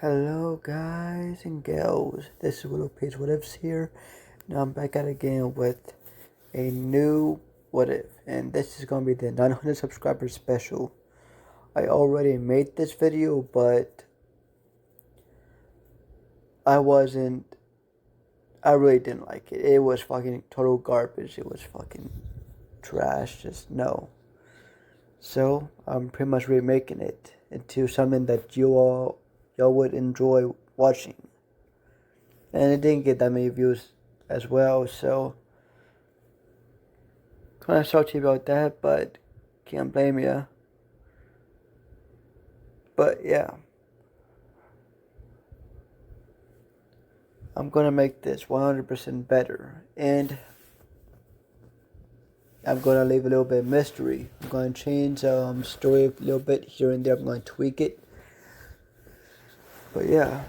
Hello guys and gals, this is Willowplayz here. Now I'm back at it again with a new what if, and this is gonna be the 900 subscribers special. I already made this video, but I really didn't like it. It was fucking total garbage. It was fucking trash, just no. So I'm pretty much remaking it into something that y'all would enjoy watching. And it didn't get that many views as well, so kind of salty about that, but can't blame ya. But yeah, I'm gonna make this 100% better, and I'm gonna leave a little bit of mystery. I'm gonna change story a little bit here and there. I'm gonna tweak it. But yeah,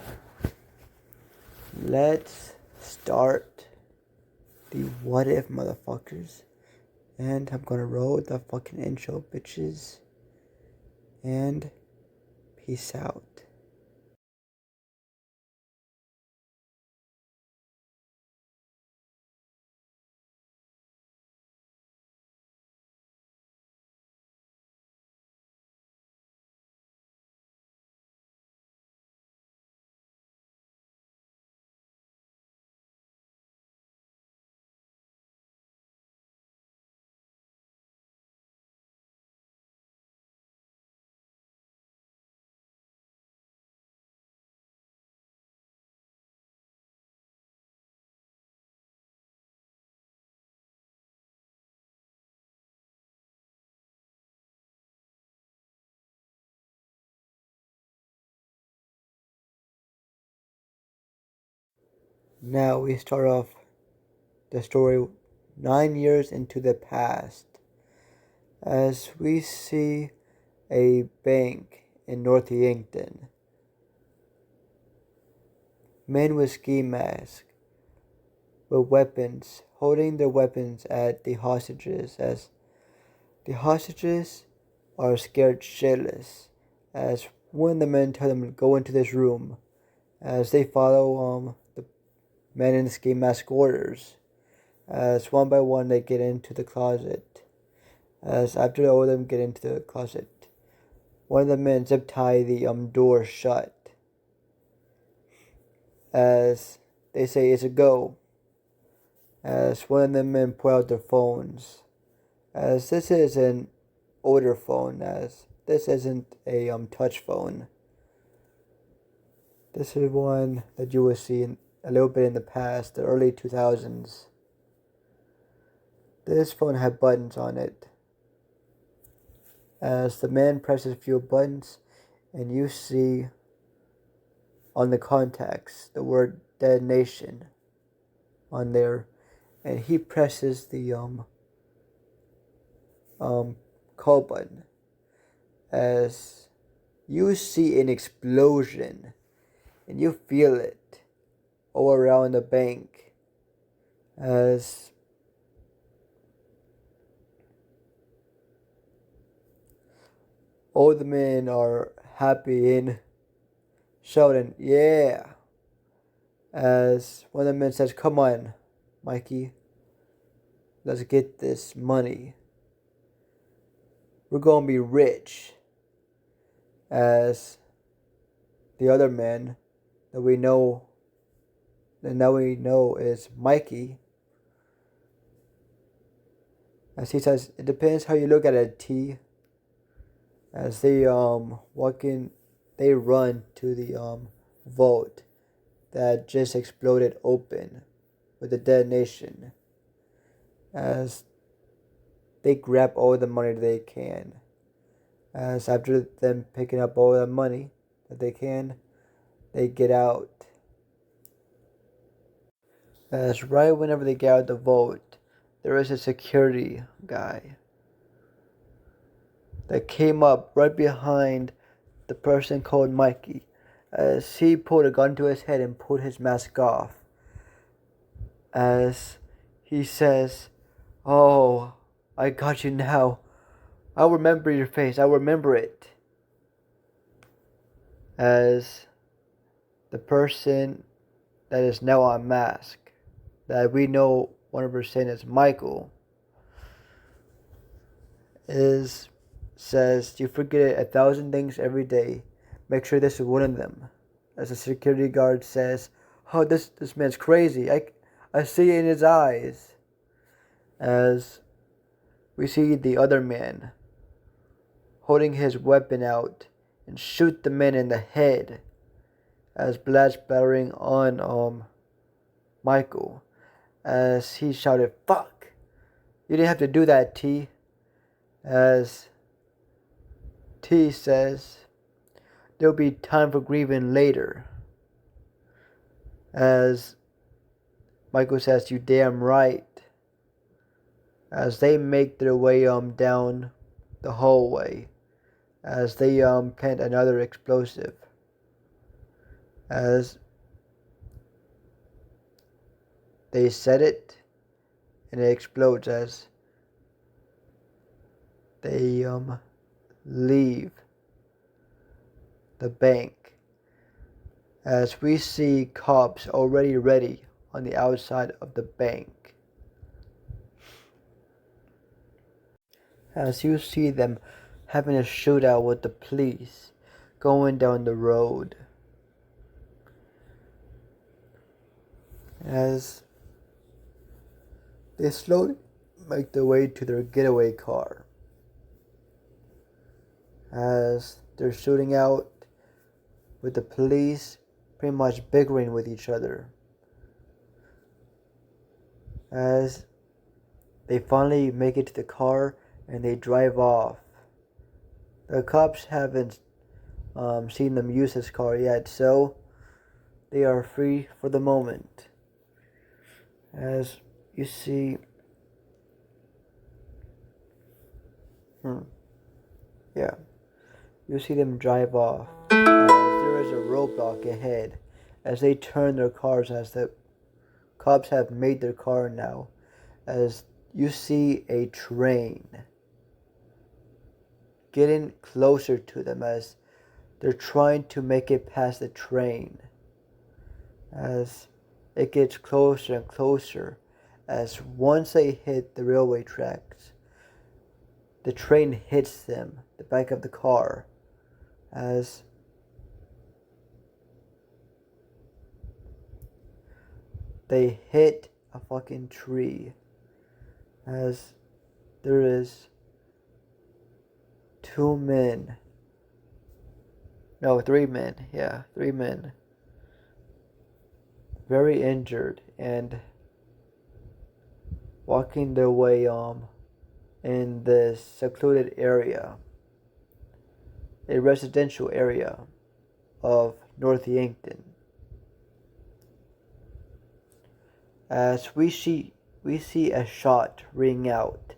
let's start the what if, motherfuckers. And I'm gonna roll the fucking intro, bitches. And peace out. Now we start off the story 9 years into the past, as we see a bank in North Yankton. Men with ski masks, with weapons, holding their weapons at the hostages, as the hostages are scared shitless, as one of the men tell them to go into this room, as they follow the men in the ski mask orders, as one by one they get into the closet. As after all of them get into the closet, one of the men zip tie the door shut, as they say it's a go. As one of the men pull out their phones, as this is an older phone, as this isn't a touch phone. This is one that you will see a little bit in the past, the early 2000s. This phone had buttons on it. As the man presses a few buttons, and you see on the contacts the word detonation on there, and he presses the call button, as you see an explosion, and you feel it all around the bank, as all the men are happy and shouting, yeah. As one of the men says, come on, Mikey, let's get this money. We're gonna be rich. As the other man that we know is Mikey, as he says, it depends how you look at it, T. As they they run to the vault that just exploded open with the detonation, as they grab all the money they can. As after them picking up all the money that they can, they get out. As right whenever they get out of the vault, there is a security guy that came up right behind the person called Mikey, as he pulled a gun to his head and pulled his mask off. As he says, oh, I got you now. I'll remember your face. I'll remember it. As the person that is now unmasked, that we know 100% is Michael, says you forget 1,000 things every day. Make sure this is one of them. As a security guard says, "Oh, this man's crazy. I see it in his eyes." As we see the other man holding his weapon out and shoot the man in the head as blood splattering on Michael as he shouted, "Fuck! You didn't have to do that, T." As T says, "There'll be time for grieving later." As Michael says, "You damn right." As they make their way down the hallway, as they plant another explosive, as they set it and it explodes as they leave the bank, as we see cops already ready on the outside of the bank, as you see them having a shootout with the police going down the road, as they slowly make their way to their getaway car, as they're shooting out with the police pretty much bickering with each other, as they finally make it to the car and they drive off. The cops haven't seen them use this car yet, so they are free for the moment. As you see, you see them drive off as there is a roadblock ahead, as they turn their cars, as the cops have made their car now, as you see a train getting closer to them as they're trying to make it past the train, as it gets closer and closer, as once they hit the railway tracks, the train hits them, the back of the car, as they hit a fucking tree, as there is 3 men, very injured and walking their way in this secluded area, a residential area of North Yankton. As we see a shot ring out,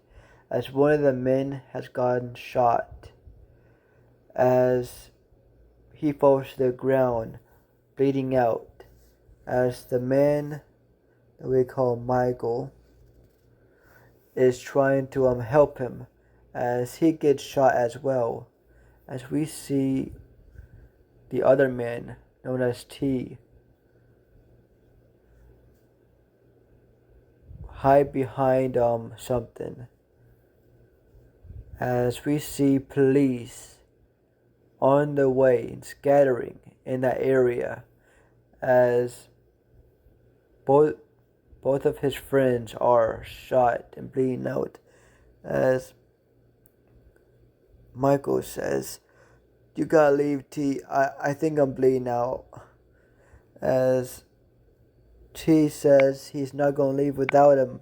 as one of the men has gotten shot, as he falls to the ground, bleeding out, as the man that we call Michael is trying to help him, as he gets shot as well, as we see the other man, known as T, hide behind something, as we see police on the way and scattering in that area, as both of his friends are shot and bleeding out, as Michael says, "You gotta leave, T. I think I'm bleeding out." As T says he's not gonna leave without him.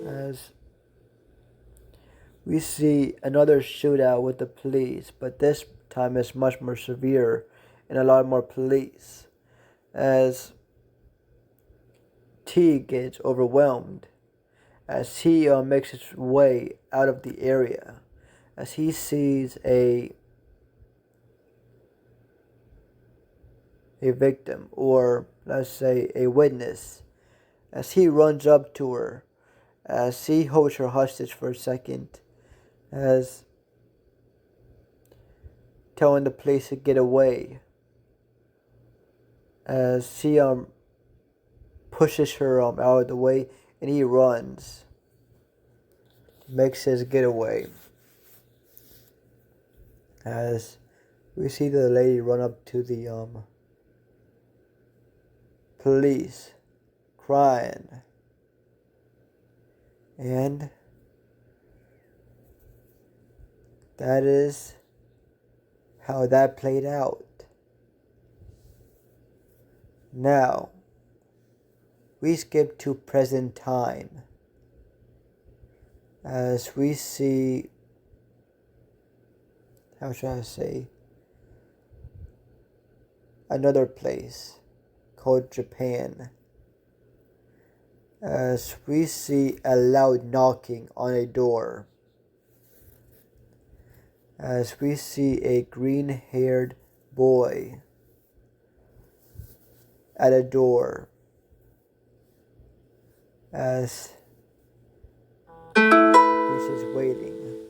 As we see another shootout with the police, but this time it's much more severe and a lot more police, as T gets overwhelmed, as he makes his way out of the area, as he sees a victim, or let's say a witness, as he runs up to her, as he holds her hostage for a second, as telling the police to get away, as he pushes her out of the way, and he runs, makes his getaway. As we see the lady run up to the police, crying, and that is how that played out. Now, we skip to present time as we see, how should I say, another place called Japan, as we see a loud knocking on a door, as we see a green-haired boy at a door, as he's just waiting,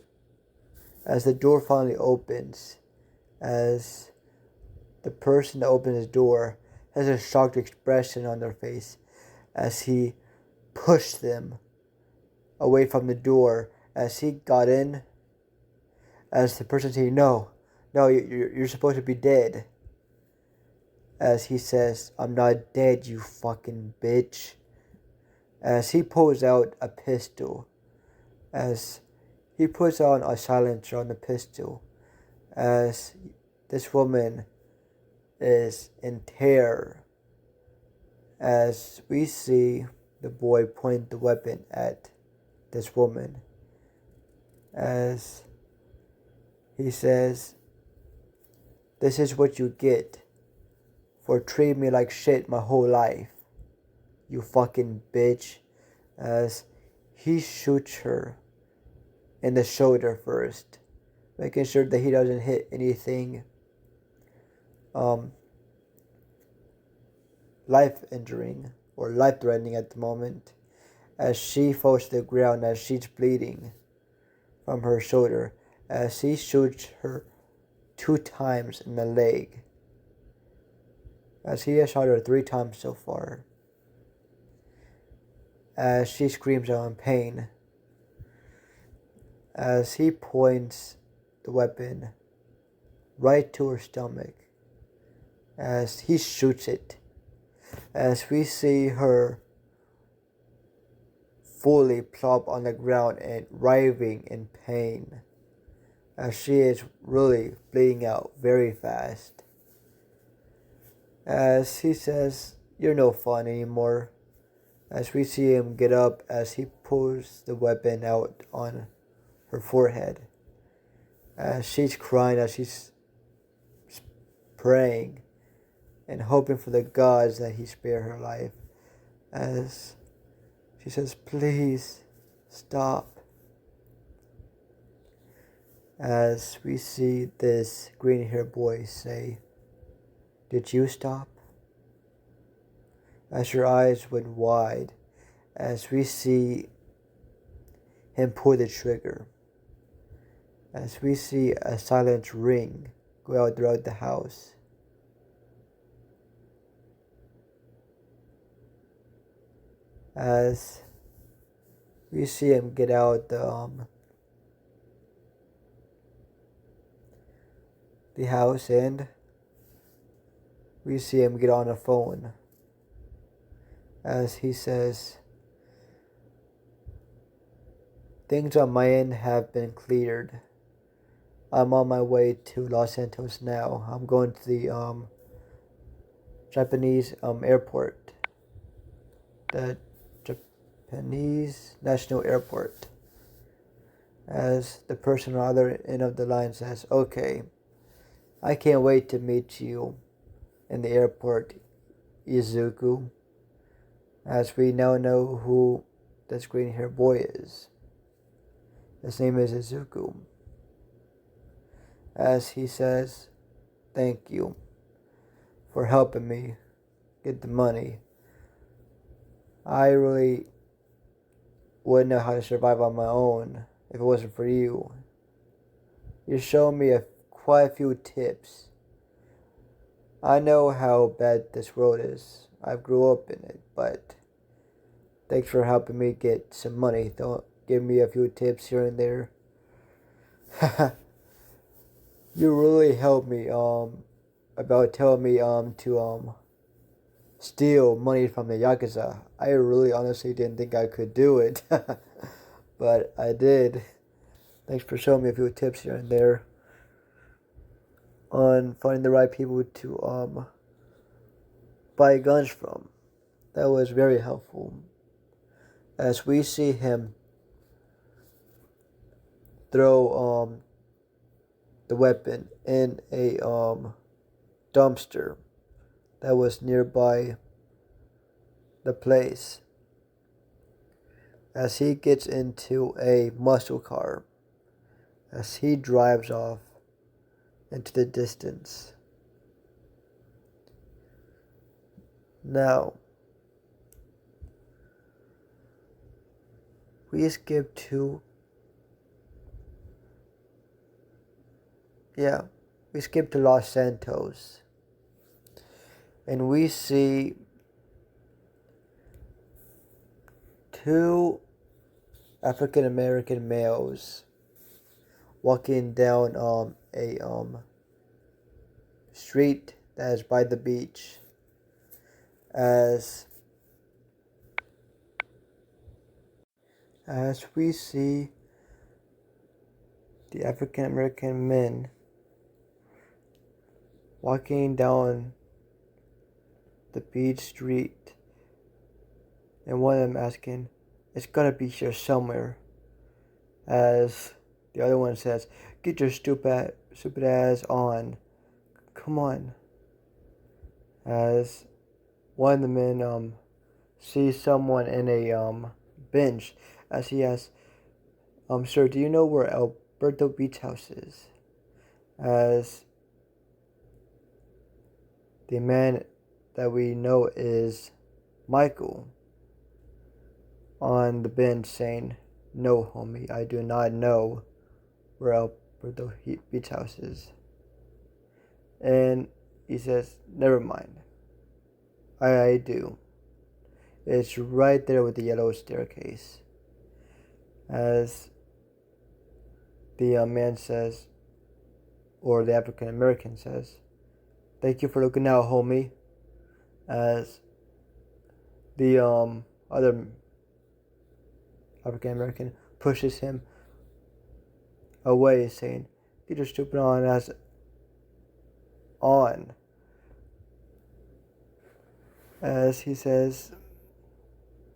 as the door finally opens, as the person that opens his door has a shocked expression on their face as he pushed them away from the door. As he got in, as the person said, no, you're supposed to be dead. As he says, I'm not dead, you fucking bitch. As he pulls out a pistol, as he puts on a silencer on the pistol, as this woman is in terror, as we see the boy point the weapon at this woman, as he says, this is what you get for treating me like shit my whole life, you fucking bitch. As he shoots her in the shoulder first, making sure that he doesn't hit anything life-injuring or life-threatening at the moment, as she falls to the ground as she's bleeding from her shoulder, as he shoots her 2 times in the leg, as he has shot her 3 times so far, as she screams out in pain, as he points the weapon right to her stomach, as he shoots it, as we see her fully plop on the ground and writhing in pain, as she is really bleeding out very fast. As he says, you're no fun anymore, as we see him get up as he pulls the weapon out on her forehead, as she's crying, as she's praying and hoping for the gods that he spare her life, as she says, please stop. As we see this green-haired boy say, did you stop? As her eyes went wide, as we see him pull the trigger, as we see a silent ring go out throughout the house, as we see him get out the house, and we see him get on the phone, as he says, things on my end have been cleared. I'm on my way to Los Santos now. I'm going to the Japanese airport, the Japanese National Airport. As the person on the other end of the line says, okay, I can't wait to meet you in the airport, Izuku. As we now know who this green-haired boy is. His name is Izuku. As he says, thank you for helping me get the money. I really wouldn't know how to survive on my own if it wasn't for you. You showed me quite a few tips I know how bad this world is. I grew up in it, but thanks for helping me get some money. Don't give me a few tips here and there. You really helped me about telling me to steal money from the Yakuza. I really honestly didn't think I could do it. But I did. Thanks for showing me a few tips here and there on finding the right people to buy guns from. That was very helpful. As we see him throw the weapon in a dumpster that was nearby the place, as he gets into a muscle car, as he drives off into the distance. Now, we skip to Los Santos, and we see two African American males walking down a street that is by the beach, as we see the African American men walking down the beach street, and one of them asking, "It's gotta be here somewhere," as the other one says, "Get your stupid ass on. Come on." As one of the men sees someone in a bench, as he asks, "Sir, do you know where Alberto Beach House is?" As the man that we know is Michael on the bench saying, "No, homie, I do not know where Alberto Beach House is." And he says, "Never mind. I do. It's right there with the yellow staircase." As the man says, or the African American says, "Thank you for looking out, homie." As the other African American pushes him away, saying, "Get your stupid on ass on." As he says,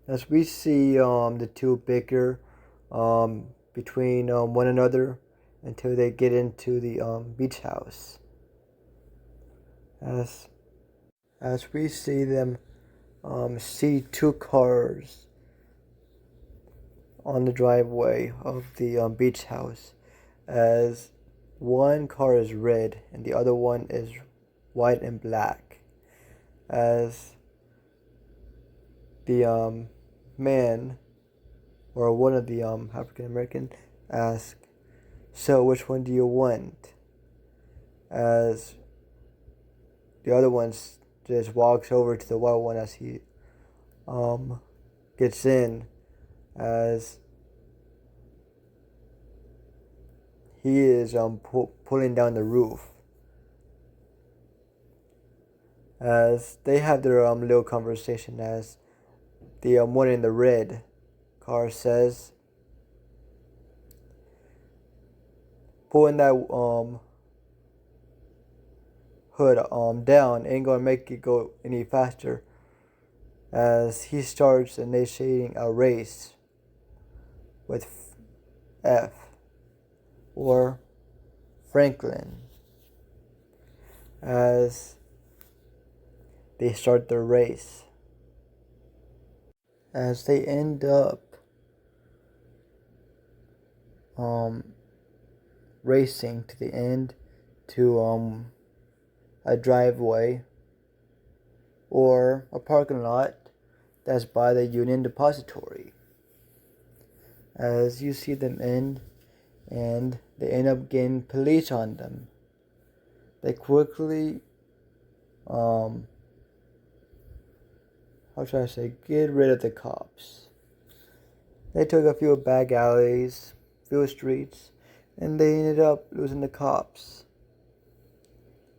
as we see the two bicker between one another until they get into the beach house. As we see them see two cars on the driveway of the beach house, as one car is red and the other one is white and black, as the man, or one of the African American, asks, "So which one do you want?" As the other one just walks over to the white one as he gets in, as he is pulling down the roof. As they have their little conversation, as the one in the red car says, "Pulling that hood down ain't gonna make it go any faster," as he starts initiating a race with F, or Franklin, as they start their race, as they end up racing to the end to a driveway or a parking lot that's by the Union Depository. As you see them end, and they end up getting police on them. They quickly um how should I say, get rid of the cops. They took a few back alleys, few streets, and they ended up losing the cops.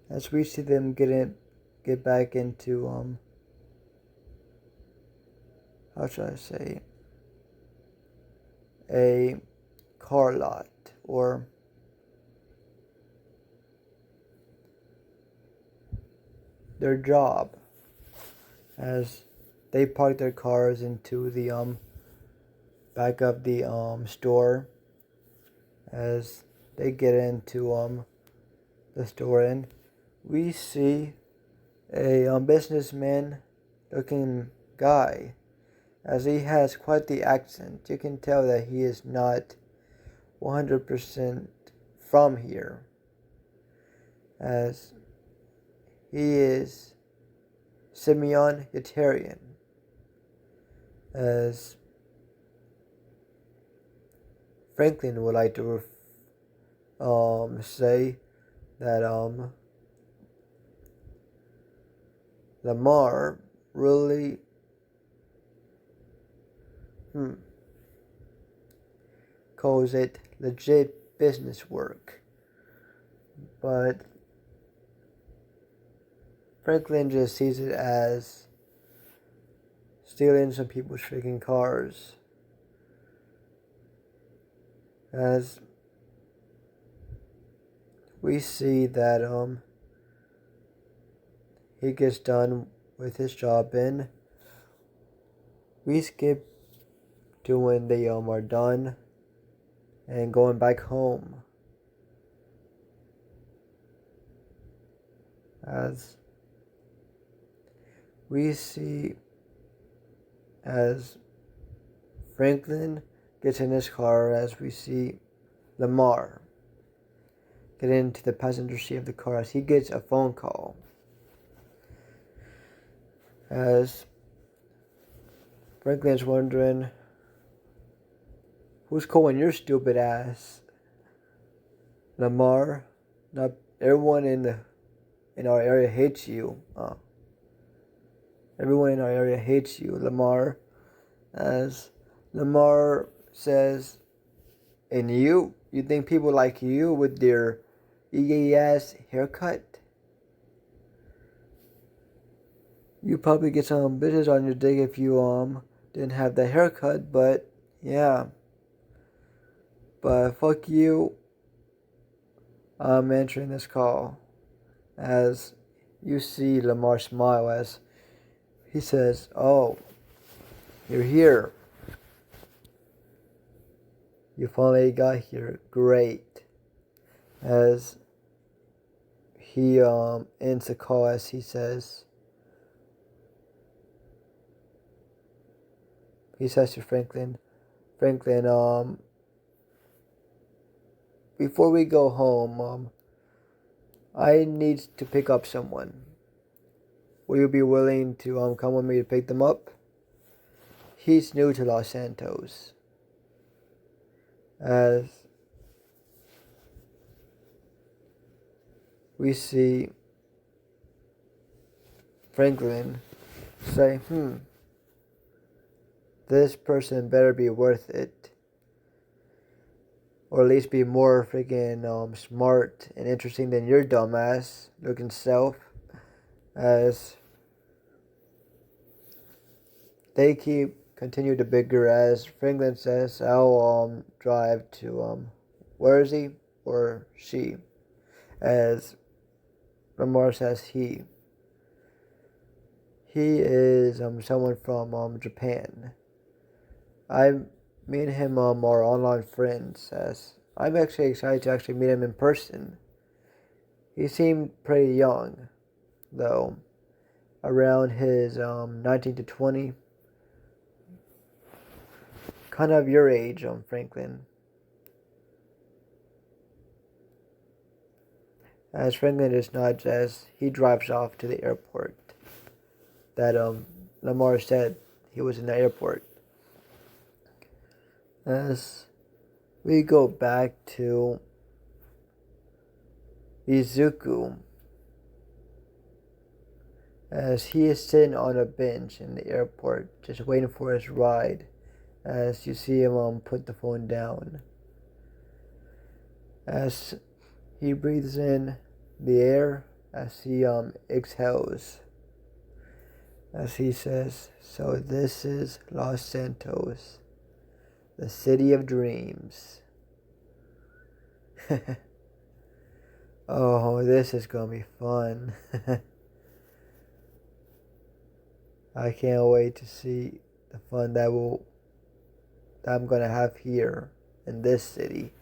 As we see them get back into how should I say, a car lot, or their job, as they park their cars into the back of the store. As they get into the store, and we see a businessman looking guy, as he has quite the accent. You can tell that he is not 100% from here, as he is semi-Italian, as Franklin would like to say that Lamar really calls it legit business work, but Franklin just sees it as stealing some people's freaking cars. As we see that he gets done with his job, and we skip to when they are done and going back home. As we see as Franklin gets in his car, as we see Lamar get into the passenger seat of the car, as he gets a phone call. As Franklin's wondering, who's calling your stupid ass? Lamar, not everyone in our area hates you. Everyone in our area hates you, Lamar. As Lamar says, and you think people like you with their ass haircut? You probably get some bitches on your dick if you didn't have that haircut, but yeah. But fuck you. I'm answering this call. As you see Lamar smile as he says, "Oh, you're here. You finally got here. Great." As he ends the call, as he says to Franklin, before we go home, I need to pick up someone. Will you be willing to come with me to pick them up? He's new to Los Santos. As we see Franklin say, this person better be worth it. Or at least be more freaking smart and interesting than your dumbass looking self. As they continue to bicker, as Franklin says, I'll drive to where is he or she? As Lamar says he is someone from Japan. Me and him are online friends, as I'm actually excited to actually meet him in person. He seemed pretty young, though, around his 19 to 20. Kind of your age, Franklin. As Franklin just nods as he drives off to the airport. That Lamar said he was in the airport. As we go back to Izuku, as he is sitting on a bench in the airport just waiting for his ride, as you see him put the phone down, as he breathes in the air, as he exhales, as he says, "So this is Los Santos, the city of dreams." Oh, this is gonna be fun. I can't wait to see the fun that I'm gonna have here in this city.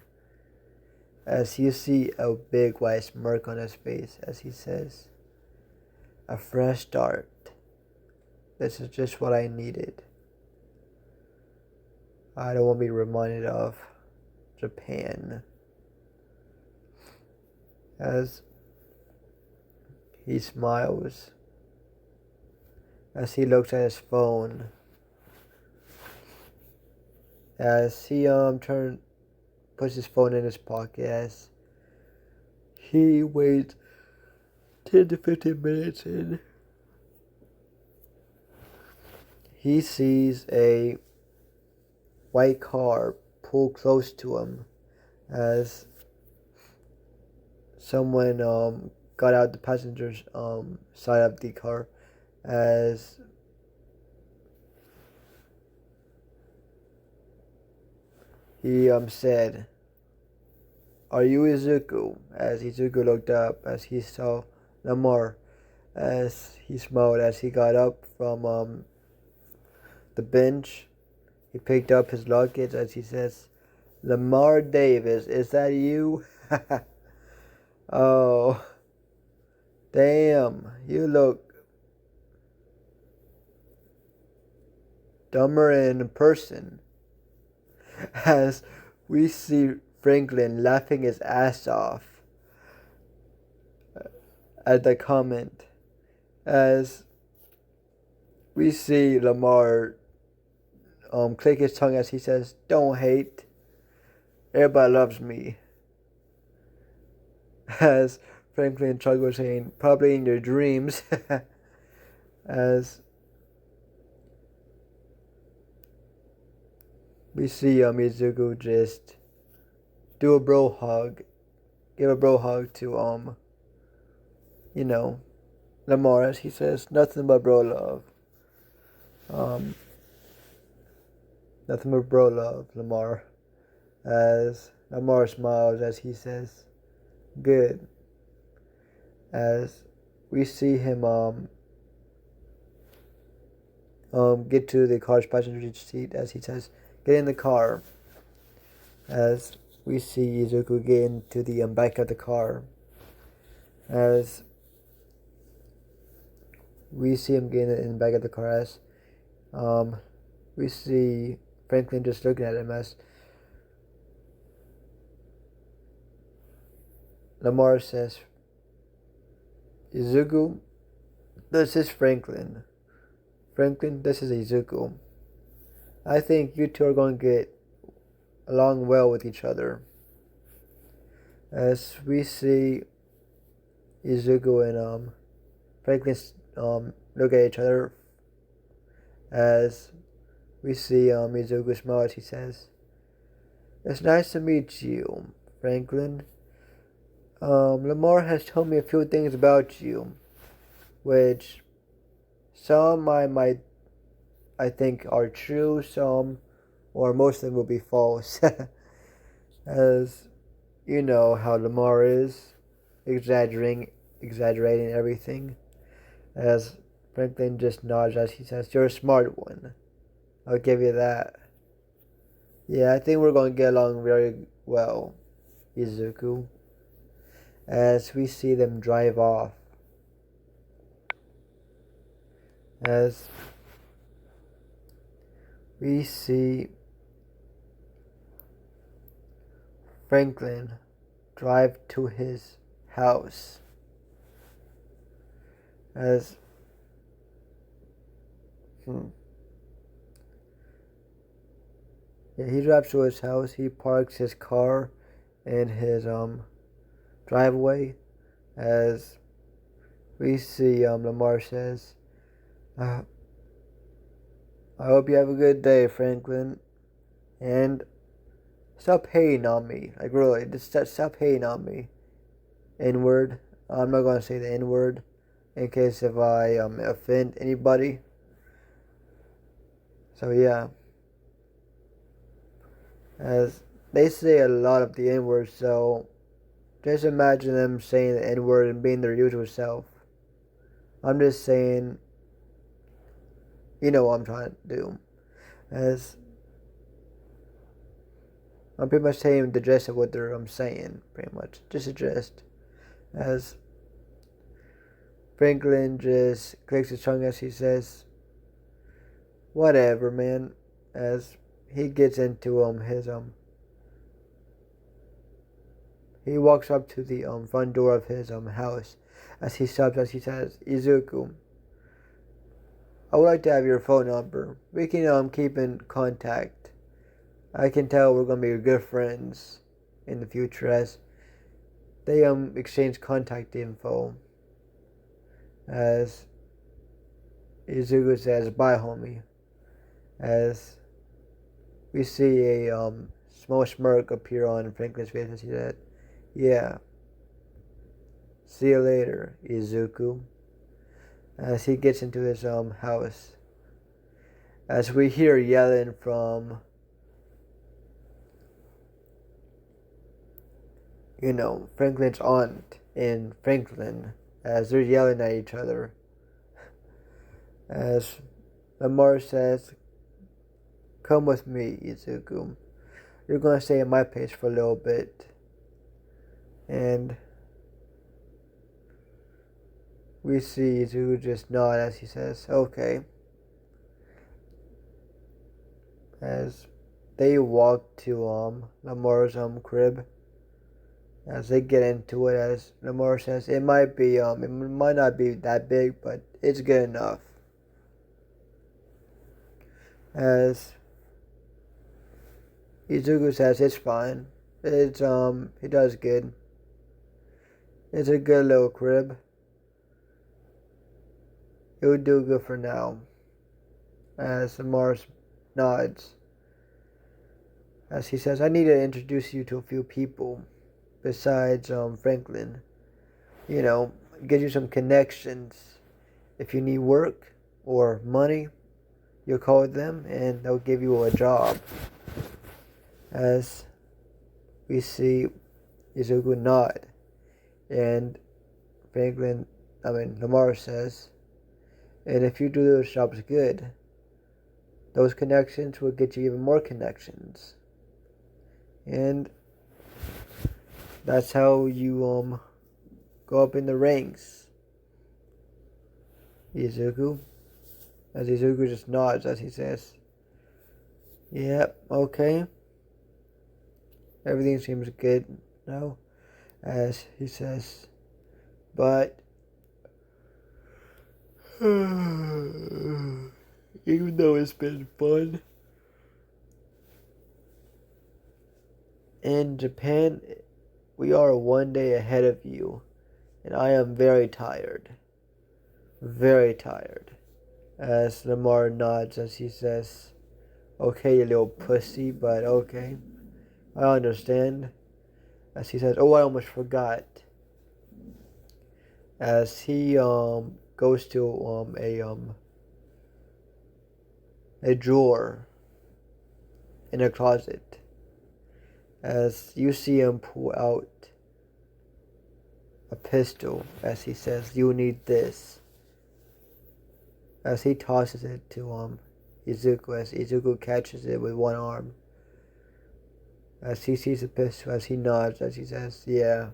As you see a big white smirk on his face as he says, "A fresh start. This is just what I needed. I don't want to be reminded of Japan." As he smiles, as he looks at his phone, as he puts his phone in his pocket, as he waits 10 to 15 minutes in, he sees a white car pull close to him, as someone got out the passenger's side of the car, as he said, "Are you Izuku?" As Izuku looked up, as he saw Lamar, as he smiled as he got up from the bench. He picked up his luggage as he says, "Lamar Davis, is that you?" Oh, damn, you look dumber in person. As we see Franklin laughing his ass off at the comment, as we see Lamar click his tongue as he says, "Don't hate. Everybody loves me." As Franklin chuckles saying, "Probably in your dreams." As we see Izuku just do a bro hug, give a bro hug to Lamar, as he says, "Nothing but bro love." Nothing but bro love, Lamar. As Lamar smiles as he says, "Good." As we see him get to the car's passenger seat, as he says, "Get in the car." As we see Izuku get into the back of the car, as we see him get in the back of the car, as we see Franklin just looking at him, as Lamar says, "Izuku, this is Franklin. Franklin, this is Izuku. I think you two are going to get along well with each other." As we see Izuku and Franklin look at each other, as we see Izuku smile as he says, "It's nice to meet you, Franklin. Lamar has told me a few things about you, which some I think are true, some or most of them will be false." As you know how Lamar is, exaggerating everything. As Franklin just nods as he says, "You're a smart one. I'll give you that. Yeah, I think we're going to get along very well, Izuku." As we see them drive off, as we see Franklin drive to his house, as he drives to his house. He parks his car in his driveway, as We see Lamar says, uh, I hope you have a good day, Franklin. And stop hating on me. Like, really, just stop hating on me. N-word. I'm not going to say the N-word in case if I offend anybody. So, yeah. As they say a lot of the N-word, so just imagine them saying the N-word and being their usual self. I'm just saying, you know what I'm trying to do. As I'm pretty much saying the gist of what I'm saying, pretty much. Just a gist. As Franklin just clicks his tongue as he says, whatever, man. As he gets into his he walks up to the front door of his house. As he stops, as he says, Izuku, I would like to have your phone number. We can keep in contact. I can tell we're gonna be good friends in the future. As they exchange contact info. As Izuku says, bye, homie. As we see a small smirk appear on Franklin's face as he said, yeah. See you later, Izuku. As he gets into his house. As we hear yelling from Franklin's aunt and Franklin as they're yelling at each other. As Lamar says, come with me, Izuku. You're gonna stay in my place for a little bit. And we see Izuku just nod as he says, okay. As they walk to Lamar's crib. As they get into it, as Lamar says, it might not be that big, but it's good enough. As Izuku says, it's fine. He does good. It's a good little crib. It would do good for now. As Lamar nods. As he says, I need to introduce you to a few people besides Franklin. Get you some connections. If you need work or money, you'll call them and they'll give you a job. As we see Izuku nod. And Lamar says, and if you do those jobs good, those connections will get you even more connections. And that's how you go up in the ranks. Izuku. As Izuku just nods as he says, yep, okay. Everything seems good now. As he says, but even though it's been fun in Japan, we are one day ahead of you, and I am very tired. Very tired. As Lamar nods as he says, okay, you little pussy, but okay. I understand. As he says, oh, I almost forgot. As he goes to a drawer in a closet. As you see him pull out a pistol, as he says, you need this. As he tosses it to Izuku, as Izuku catches it with one arm. As he sees the pistol, as he nods, as he says, yeah,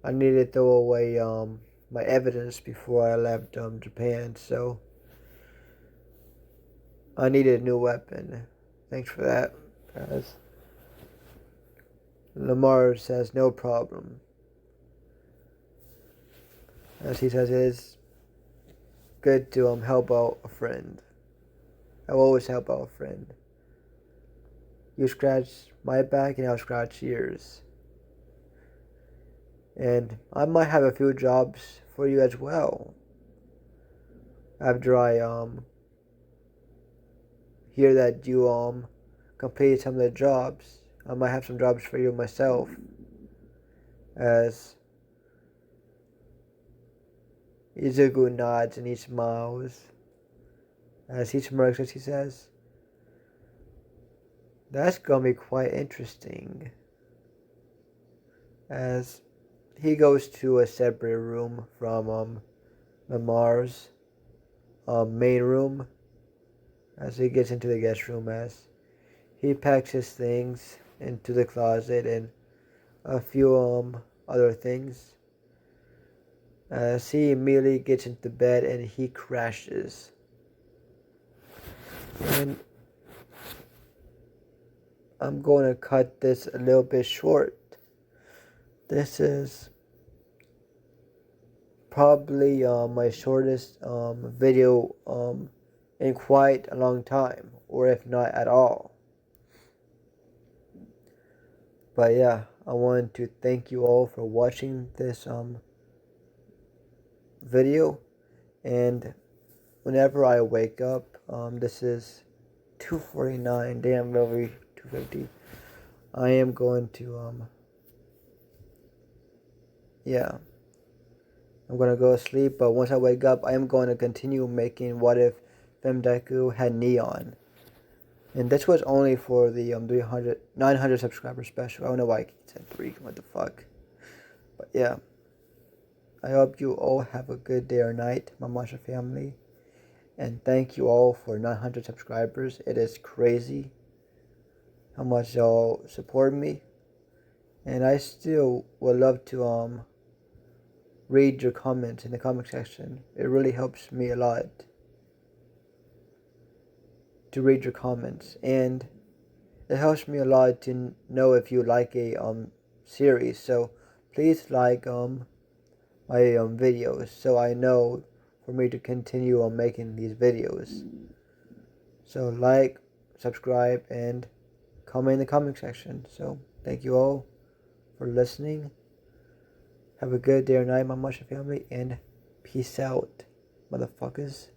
I need to throw away my evidence before I left Japan, so I needed a new weapon. Thanks for that, guys. Lamar says, no problem. As he says, it's good to help out a friend. I will always help out a friend. You scratch my back and I'll scratch yours. And I might have a few jobs for you as well. After I hear that you completed some of the jobs, I might have some jobs for you myself. As Izuku nods and he smiles. As he smirks as he says, "That's gonna be quite interesting." As he goes to a separate room from Mamar's main room. As he gets into the guest room, as he packs his things into the closet and a few other things. As he immediately gets into bed and he crashes. And I'm going to cut this a little bit short. This is probably my shortest video in quite a long time, or if not at all. But yeah, I want to thank you all for watching this video. And whenever I wake up, this is 2:49. Damn, really 2:50. I am going to yeah, I'm gonna go to sleep. But once I wake up, I am going to continue making What If Deku had neon. And this was only for the 900 subscriber special. I don't know why I said 3. What the fuck? But yeah, I hope you all have a good day or night, my Masha family. And thank you all for 900 subscribers. It is crazy how much y'all support me. And I still would love to read your comments in the comment section. It really helps me a lot to read your comments. And it helps me a lot to know if you like a series. So please like my videos, so I know for me to continue on making these videos. So like, subscribe, and comment in the comment section. So thank you all for listening. Have a good day or night, my Masha family, and peace out, motherfuckers.